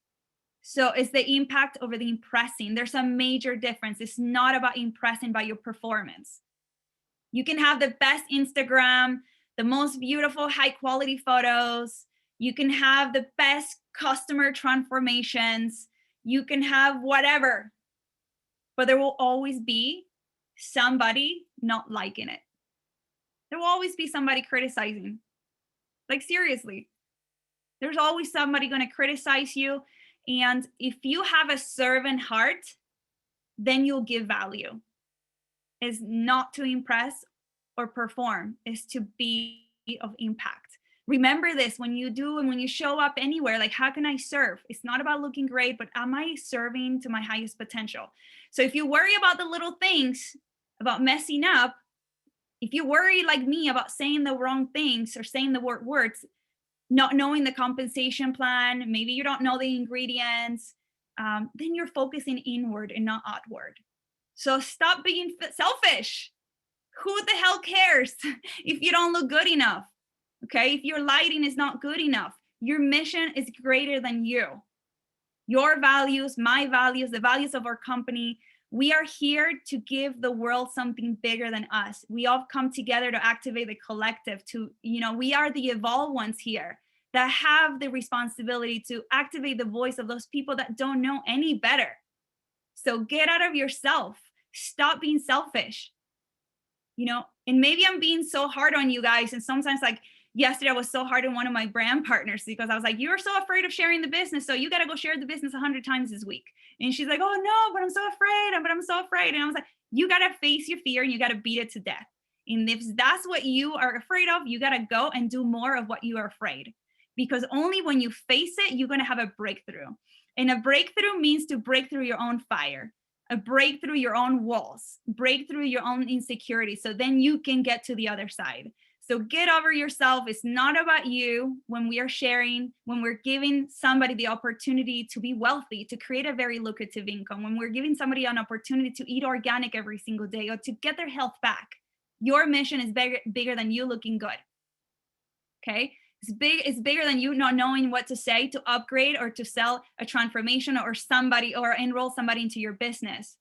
So it's the impact over the impressing. There's a major difference. It's not about impressing by your performance. You can have the best Instagram, the most beautiful, high quality photos. You can have the best customer transformations. You can have whatever, but there will always be somebody not liking it. There will always be somebody criticizing. Like, seriously, there's always somebody going to criticize you. And if you have a servant heart, then you'll give value. Is not to impress or perform, is to be of impact. Remember this when you do and when you show up anywhere, like, how can I serve? It's not about looking great, but am I serving to my highest potential? So if you worry about the little things, about messing up, if you worry like me about saying the wrong things or saying the wrong words, not knowing the compensation plan, maybe you don't know the ingredients, then you're focusing inward and not outward. So stop being selfish. Who the hell cares if you don't look good enough? Okay, if your lighting is not good enough, your mission is greater than you. Your values, my values, the values of our company, we are here to give the world something bigger than us. We all come together to activate the collective, we are the evolved ones here that have the responsibility to activate the voice of those people that don't know any better. So get out of yourself. Stop being selfish. And maybe I'm being so hard on you guys. And sometimes, like yesterday, I was so hard on one of my brand partners because I was like, you're so afraid of sharing the business, so you got to go share the business 100 times this week. And she's like, oh no, but I'm so afraid. And I was like, you got to face your fear and you got to beat it to death. And if that's what you are afraid of, you got to go and do more of what you are afraid. Because only when you face it, you're going to have a breakthrough. And a breakthrough means to break through your own fire, a break through your own walls, break through your own insecurity. So then you can get to the other side. So get over yourself. It's not about you when we are sharing, when we're giving somebody the opportunity to be wealthy, to create a very lucrative income, when we're giving somebody an opportunity to eat organic every single day or to get their health back. Your mission is bigger than you looking good. Okay? It's bigger than you not knowing what to say to upgrade or to sell a transformation or enroll somebody into your business.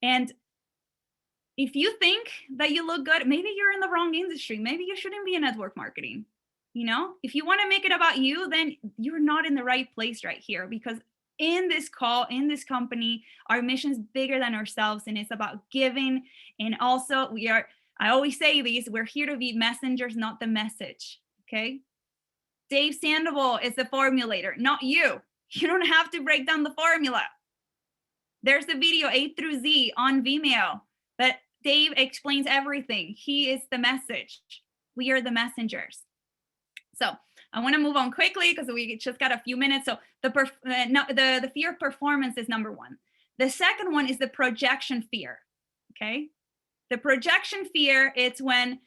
And if you think that you look good, maybe you're in the wrong industry. Maybe you shouldn't be in network marketing. If you want to make it about you, then you're not in the right place right here, because in this call, in this company, our mission is bigger than ourselves, and it's about giving. And also I always say this, we're here to be messengers, not the message. Okay. Dave Sandoval is the formulator, not you. You don't have to break down the formula. There's the video A through Z on Vimeo that Dave explains everything. He is the message. We are the messengers. So I want to move on quickly because we just got a few minutes. So the fear of performance is number one. The second one is the projection fear. Okay. The projection fear, it's when,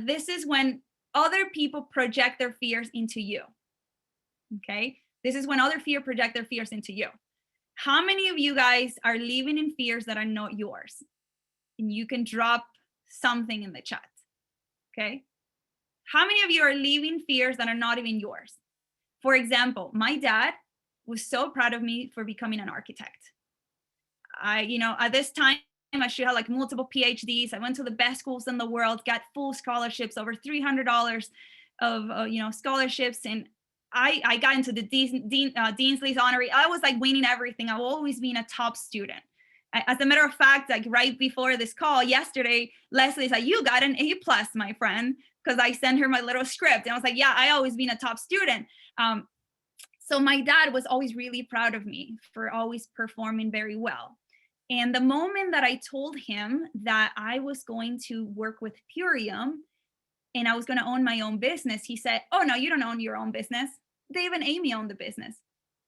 this is when other people project their fears into you. Okay. This is when other fear project their fears into you. How many of you guys are living in fears that are not yours? And you can drop something in the chat. Okay. How many of you are living fears that are not even yours? For example, my dad was so proud of me for becoming an architect. At this time, I should have like multiple PhDs. I went to the best schools in the world, got full scholarships, over $300 of scholarships, and I got into the Deansley's honorary. I was like winning everything. I've always been a top student. As a matter of fact, like right before this call yesterday, Leslie said, "You got an A plus, my friend," because I sent her my little script, and I was like, "Yeah, I always been a top student." So my dad was always really proud of me for always performing very well. And the moment that I told him that I was going to work with Purium and I was going to own my own business, he said, "Oh, no, you don't own your own business. Dave and Amy own the business."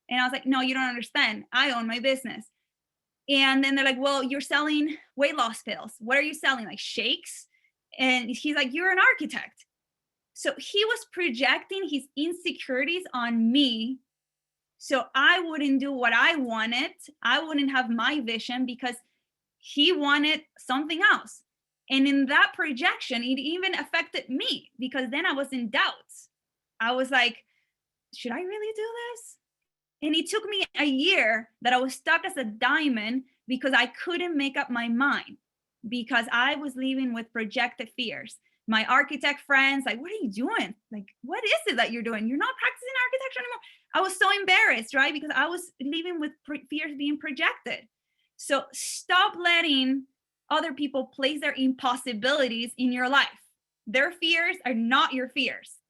And I was like, "No, you don't understand. I own my business." And then they're like, "Well, you're selling weight loss pills. What are you selling? Like shakes?" And he's like, "You're an architect." So he was projecting his insecurities on me. So I wouldn't do what I wanted. I wouldn't have my vision because he wanted something else. And in that projection, it even affected me because then I was in doubt. I was like, should I really do this? And it took me a year that I was stuck as a diamond because I couldn't make up my mind because I was living with projected fears. My architect friends, like, "What are you doing? Like, what is it that you're doing? You're not practicing architecture anymore." I was so embarrassed, right? Because I was living with fears being projected. So stop letting other people place their impossibilities in your life. Their fears are not your fears.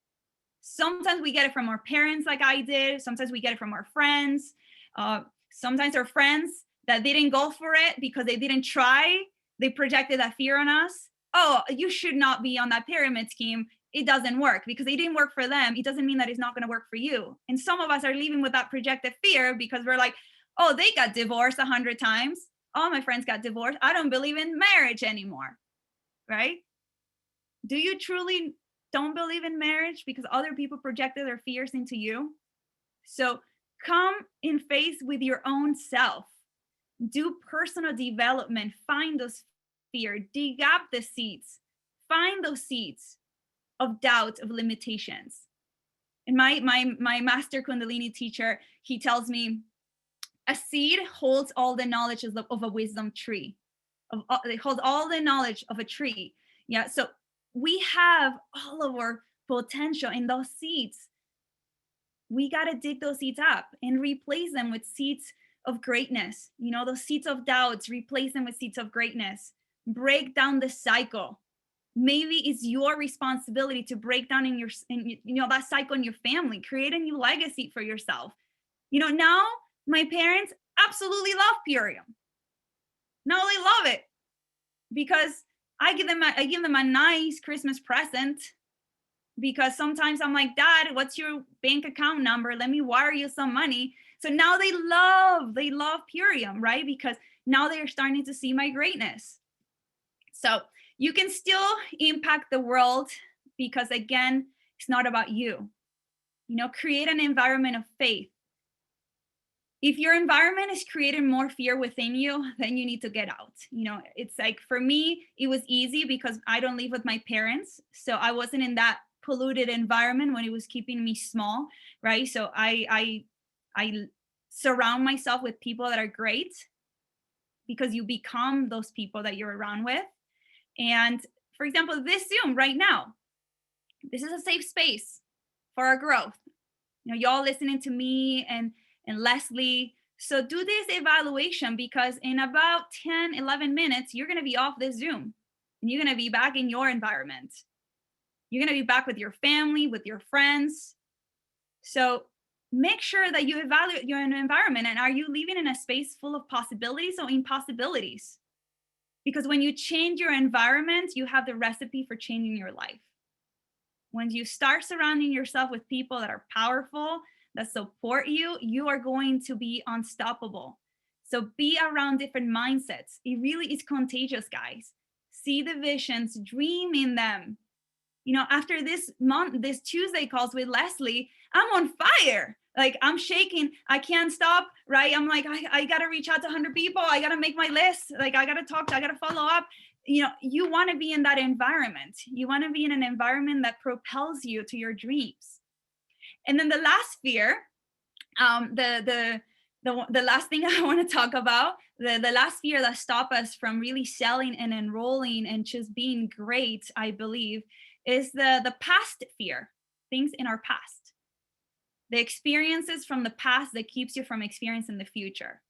Sometimes we get it from our parents, like I did. Sometimes we get it from our friends. Sometimes our friends that didn't go for it because they didn't try, they projected that fear on us. "Oh, you should not be on that pyramid scheme. It doesn't work." Because it didn't work for them, it doesn't mean that it's not going to work for you. And some of us are living with that projected fear because we're like, "Oh, they got divorced 100 times. All my friends got divorced. I don't believe in marriage anymore." Right? Do you truly don't believe in marriage because other people projected their fears into you? So come in face with your own self. Do personal development. Find those fear. Dig up the seeds. Find those seeds of doubt, of limitations. And my master Kundalini teacher, he tells me, a seed holds all the knowledge of a wisdom tree. It holds all the knowledge of a tree. Yeah. So we have all of our potential in those seeds. We got to dig those seeds up and replace them with seeds of greatness. Those seeds of doubts, replace them with seeds of greatness. Break down the cycle. Maybe it's your responsibility to break down that cycle in your family. Create a new legacy for yourself. Now my parents absolutely love Purium. Now they love it because I give them a nice Christmas present, because sometimes I'm like, "Dad, what's your bank account number? Let me wire you some money." So now they love Purium, right? Because now they are starting to see my greatness. So you can still impact the world because, again, it's not about you. Create an environment of faith. If your environment is creating more fear within you, then you need to get out. It's like, for me, it was easy because I don't live with my parents. So I wasn't in that polluted environment when it was keeping me small, right? So I surround myself with people that are great, because you become those people that you're around with. And for example, this Zoom right now, this is a safe space for our growth. Y'all listening to me and Leslie. So do this evaluation, because in about 10, 11 minutes, you're going to be off this Zoom and you're going to be back in your environment. You're going to be back with your family, with your friends. So make sure that you evaluate your environment. And are you living in a space full of possibilities or impossibilities? Because when you change your environment, you have the recipe for changing your life. When you start surrounding yourself with people that are powerful, that support you, you are going to be unstoppable. So be around different mindsets. It really is contagious, guys. See the visions, dream in them. After this Tuesday calls with Leslie, I'm on fire. Like I'm shaking. I can't stop, right? I'm like, I got to reach out to 100 people. I got to make my list. Like I got to talk, I got to follow up. You want to be in that environment. You want to be in an environment that propels you to your dreams. And then the last fear, the last thing I want to talk about, the last fear that stop us from really selling and enrolling and just being great, I believe, is the past fear, things in our past, the experiences from the past that keeps you from experiencing the future.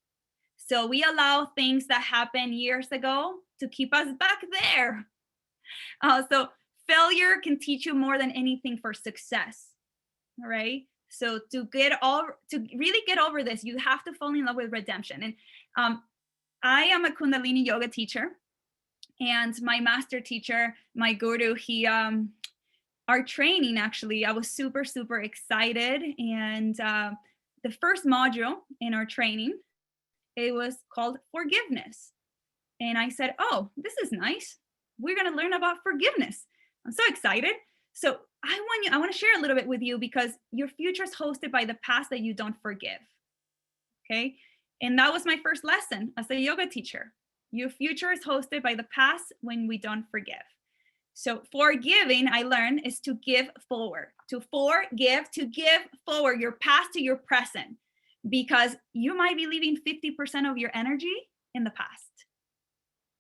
So we allow things that happened years ago to keep us back there. So failure can teach you more than anything for success. All right. So to really get over this, you have to fall in love with redemption. And I am a Kundalini yoga teacher, and my master teacher, my guru, our training, actually, I was super, super excited. And the first module in our training, it was called forgiveness. And I said, oh, this is nice. We're going to learn about forgiveness. I'm so excited. So I want to share a little bit with you, because your future is hosted by the past that you don't forgive. Okay. And that was my first lesson as a yoga teacher. Your future is hosted by the past when we don't forgive. So forgiving, I learned, is to give forward, to give forward your past to your present, because you might be leaving 50% of your energy in the past.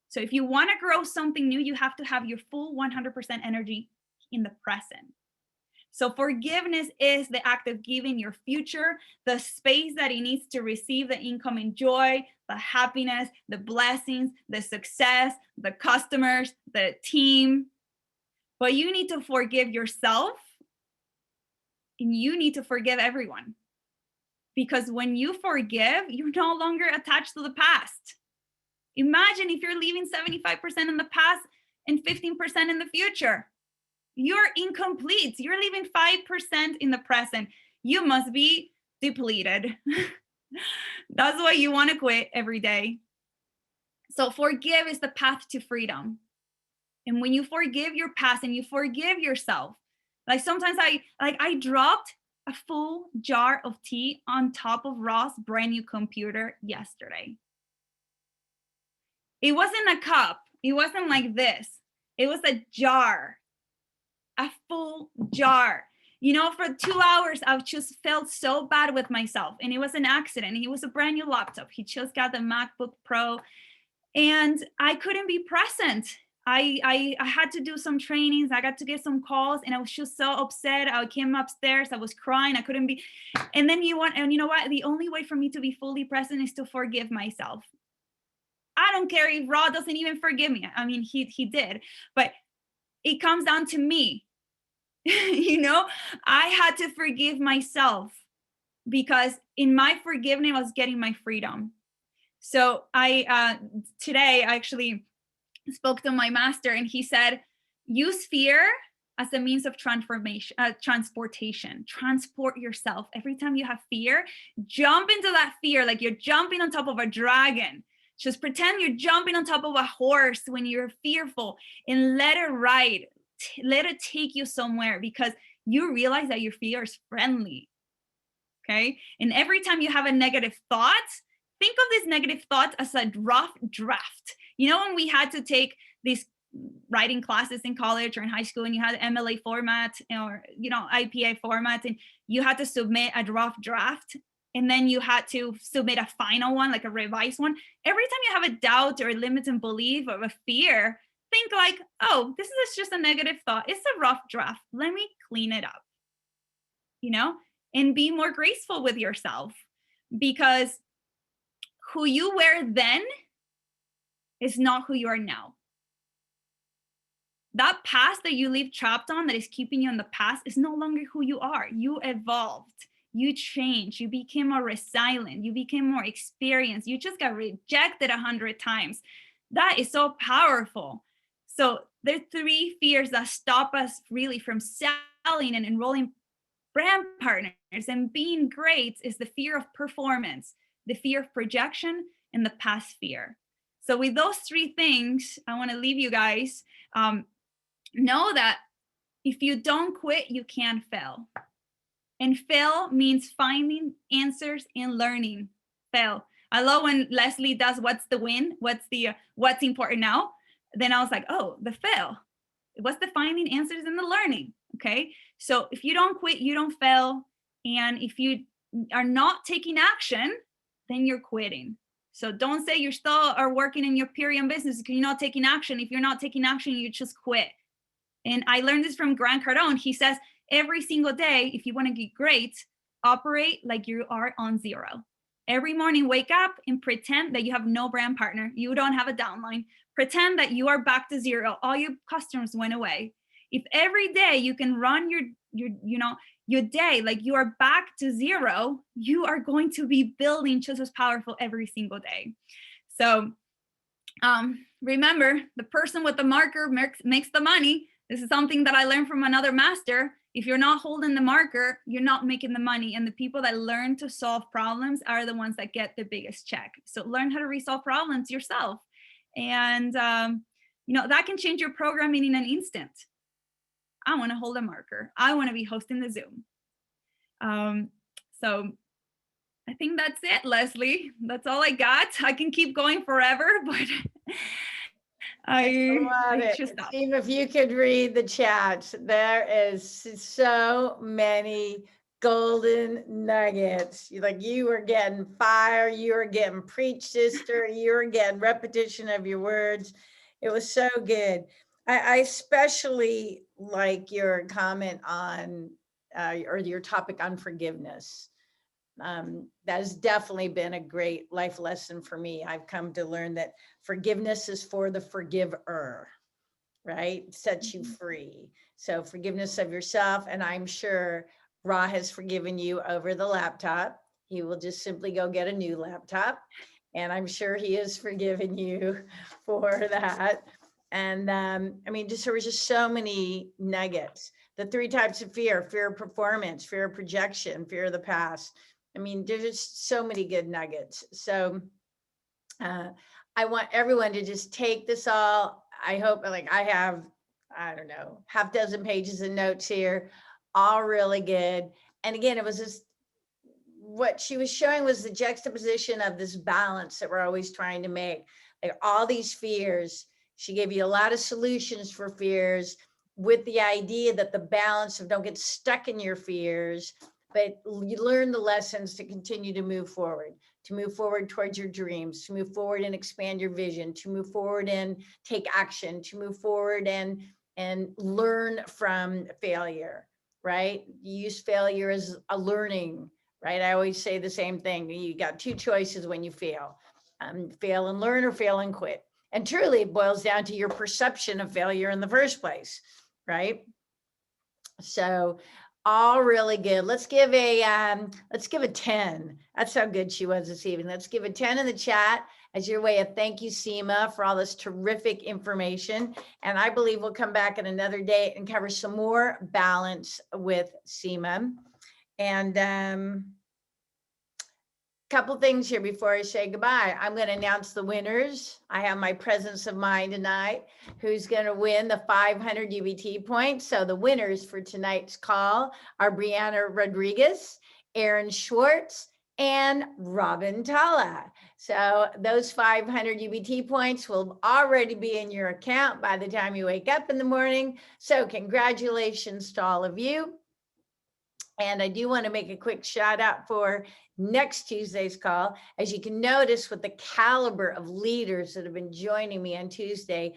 So if you want to grow something new, you have to have your full 100% energy in the present. So forgiveness is the act of giving your future the space that it needs to receive the incoming joy, the happiness, the blessings, the success, the customers, the team. But you need to forgive yourself, and you need to forgive everyone. Because when you forgive, you're no longer attached to the past. Imagine if you're leaving 75% in the past and 15% in the future. You're incomplete. You're leaving 5% in the present. You must be depleted. That's why you want to quit every day. So forgive is the path to freedom. And when you forgive your past and you forgive yourself, like sometimes I dropped a full jar of tea on top of Ross' brand new computer yesterday. It wasn't a cup. It wasn't like this. It was a jar, a full jar. For 2 hours, I've just felt so bad with myself. And it was an accident. It was a brand new laptop. He just got the MacBook Pro. And I couldn't be present. I had to do some trainings. I got to get some calls, and I was just so upset. I came upstairs. I was crying. I couldn't be. And then you know what? The only way for me to be fully present is to forgive myself. I don't care if Rod doesn't even forgive me. I mean, he did, but it comes down to me. I had to forgive myself, because in my forgiveness, I was getting my freedom. So today I actually spoke to my master, and he said, use fear as a means of transportation. Transport yourself. Every time you have fear, jump into that fear like you're jumping on top of a dragon. Just pretend you're jumping on top of a horse when you're fearful, and let it ride. Let it take you somewhere, because you realize that your fear is friendly. Okay. And every time you have a negative thought, think of this negative thought as a rough draft. When we had to take these writing classes in college or in high school, and you had MLA format or, IPA format, and you had to submit a rough draft, and then you had to submit a final one, like a revised one. Every time you have a doubt or a limiting belief or a fear, think like, oh, this is just a negative thought. It's a rough draft. Let me clean it up, and be more graceful with yourself, because who you were then is not who you are now. That past that you live trapped on, that is keeping you in the past, is no longer who you are. You evolved, you changed, you became more resilient, you became more experienced, you just got rejected 100 times. That is so powerful. So there are 3 fears that stop us really from selling and enrolling brand partners and being great. Is the fear of performance, the fear of projection, and the past fear. So with those 3 things, I want to leave you guys. Know that if you don't quit, you can't fail. And fail means finding answers and learning. Fail. I love when Leslie does what's the win, what's important now. Then I was like, oh, the fail. What's the finding answers and the learning? Okay. So if you don't quit, you don't fail. And if you are not taking action, then you're quitting. So don't say you're still are working in your Purium business because you're not taking action. If you're not taking action, you just quit. And I learned this from Grant Cardone. He says, every single day, if you want to get great, operate like you are on zero. Every morning, wake up and pretend that you have no brand partner. You don't have a downline. Pretend that you are back to zero. All your customers went away. If every day you can run your day like you are back to zero, you are going to be building just as powerful every single day. So remember, the person with the marker makes the money. This is something that I learned from another master. If you're not holding the marker, you're not making the money. And the people that learn to solve problems are the ones that get the biggest check. So learn how to resolve problems yourself. And, that can change your programming in an instant. I want to hold a marker. I want to be hosting the Zoom. So I think that's it, Leslie. That's all I got. I can keep going forever, but I love it. Steve, if you could read the chat, there is so many golden nuggets. You were getting fire, you were getting preach, sister, you were getting repetition of your words. It was so good. I especially like your comment on, or your topic on forgiveness. That has definitely been a great life lesson for me. I've come to learn that forgiveness is for the forgiver, right? Sets you free. So forgiveness of yourself. And I'm sure Ra has forgiven you over the laptop. He will just simply go get a new laptop. And I'm sure he has forgiven you for that. And there was just so many nuggets. The 3 types of fear of performance, fear of projection, fear of the past. There's just so many good nuggets. So I want everyone to just take this all. I hope, I have, I don't know, half dozen pages of notes here, all really good. And again, it was just, what she was showing was the juxtaposition of this balance that we're always trying to make. Like all these fears, she gave you a lot of solutions for fears with the idea that the balance of don't get stuck in your fears, but you learn the lessons to continue to move forward towards your dreams, to move forward and expand your vision, to move forward and take action, to move forward and learn from failure, right? Use failure as a learning, right? I always say the same thing. You got 2 choices when you fail. Fail and learn or fail and quit. And truly it boils down to your perception of failure in the first place, right? So all really good. Let's give a 10. That's how good she was this evening. Let's give a 10 in the chat as your way of thank you, Seema, for all this terrific information. And I believe we'll come back in another day and cover some more balance with Seema. And couple things here before I say goodbye. I'm going to announce the winners. I have my presence of mind tonight. Who's going to win the 500 UBT points? So the winners for tonight's call are Brianna Rodriguez, Aaron Schwartz, and Robin Tala. So those 500 UBT points will already be in your account by the time you wake up in the morning. So congratulations to all of you. And I do want to make a quick shout out for next Tuesday's call. As you can notice with the caliber of leaders that have been joining me on Tuesday,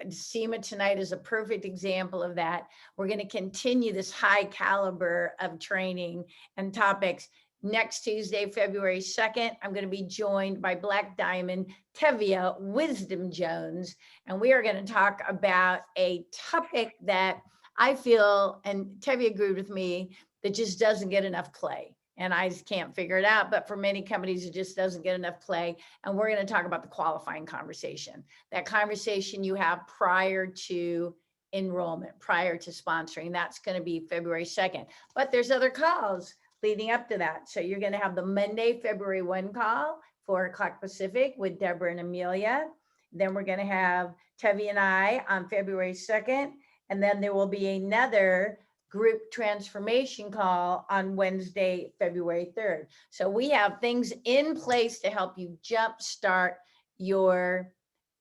Seema tonight is a perfect example of that. We're going to continue this high caliber of training and topics. Next Tuesday, February 2nd, I'm going to be joined by Black Diamond Tevia Wisdom Jones, and we are going to talk about a topic that I feel, and Tevia agreed with me, that just doesn't get enough play. And I just can't figure it out. But for many companies, it just doesn't get enough play. And we're going to talk about the qualifying conversation, that conversation you have prior to enrollment, prior to sponsoring. That's going to be February 2nd. But there's other calls leading up to that. So you're going to have the Monday, February 1 call, 4:00 Pacific with Deborah and Amelia. Then we're going to have Tevi and I on February 2nd. And then there will be another group transformation call on Wednesday, February 3rd. So we have things in place to help you jumpstart your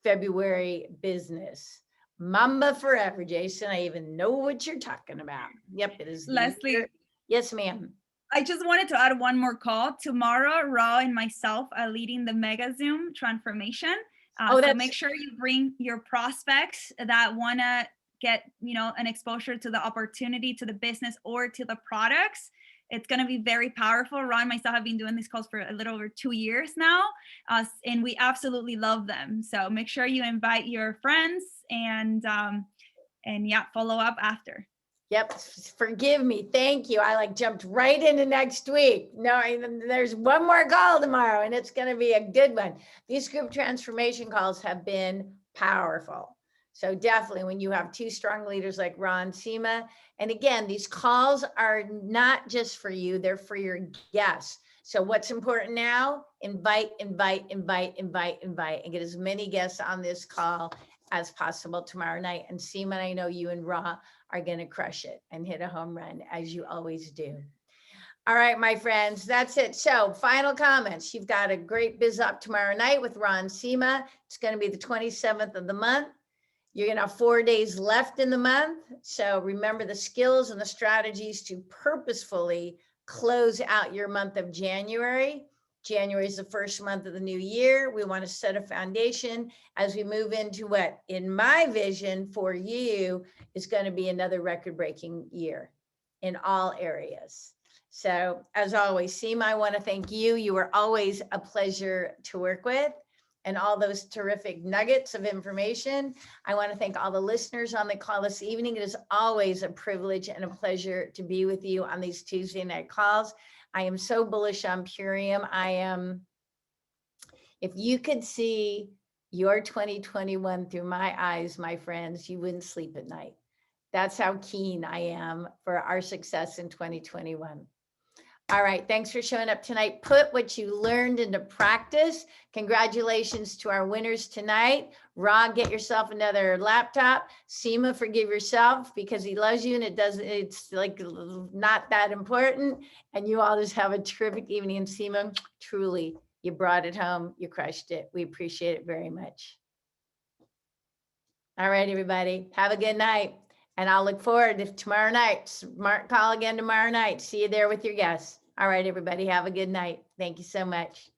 February business. Mamba forever, Jason. I even know what you're talking about. Yep, it is. Leslie, Yes, ma'am. I just wanted to add one more call. Tomorrow, Ra and myself are leading the Mega Zoom transformation. So make sure you bring your prospects that want to get, an exposure to the opportunity, to the business, or to the products. It's going to be very powerful. Ra and myself have been doing these calls for a little over 2 years now, and we absolutely love them. So make sure you invite your friends and follow up after. Yep. Forgive me. Thank you. I jumped right into next week. No, there's one more call tomorrow and it's going to be a good one. These group transformation calls have been powerful. So definitely when you have two strong leaders like Ron, Seema, and again, these calls are not just for you, they're for your guests. So what's important now? Invite, and get as many guests on this call as possible tomorrow night. And Seema, I know you and Ra are going to crush it and hit a home run as you always do. All right, my friends, that's it. So final comments. You've got a great biz up tomorrow night with Ron Seema. It's going to be the 27th of the month. You're going to have 4 days left in the month. So remember the skills and the strategies to purposefully close out your month of January. January is the first month of the new year. We want to set a foundation as we move into what, in my vision for you, is going to be another record-breaking year in all areas. So as always, Seema, I want to thank you. You are always a pleasure to work with, and all those terrific nuggets of information. I want to thank all the listeners on the call this evening. It is always a privilege and a pleasure to be with you on these Tuesday night calls. I am so bullish on Purium. If you could see your 2021 through my eyes, my friends, you wouldn't sleep at night. That's how keen I am for our success in 2021. All right, thanks for showing up tonight. Put what you learned into practice. Congratulations to our winners tonight. Ra, get yourself another laptop. Seema, forgive yourself because he loves you and it's not that important. And you all just have a terrific evening. And Seema, truly, you brought it home. You crushed it. We appreciate it very much. All right, everybody, have a good night. And I'll look forward to tomorrow night. Smart call again tomorrow night. See you there with your guests. All right, everybody, have a good night. Thank you so much.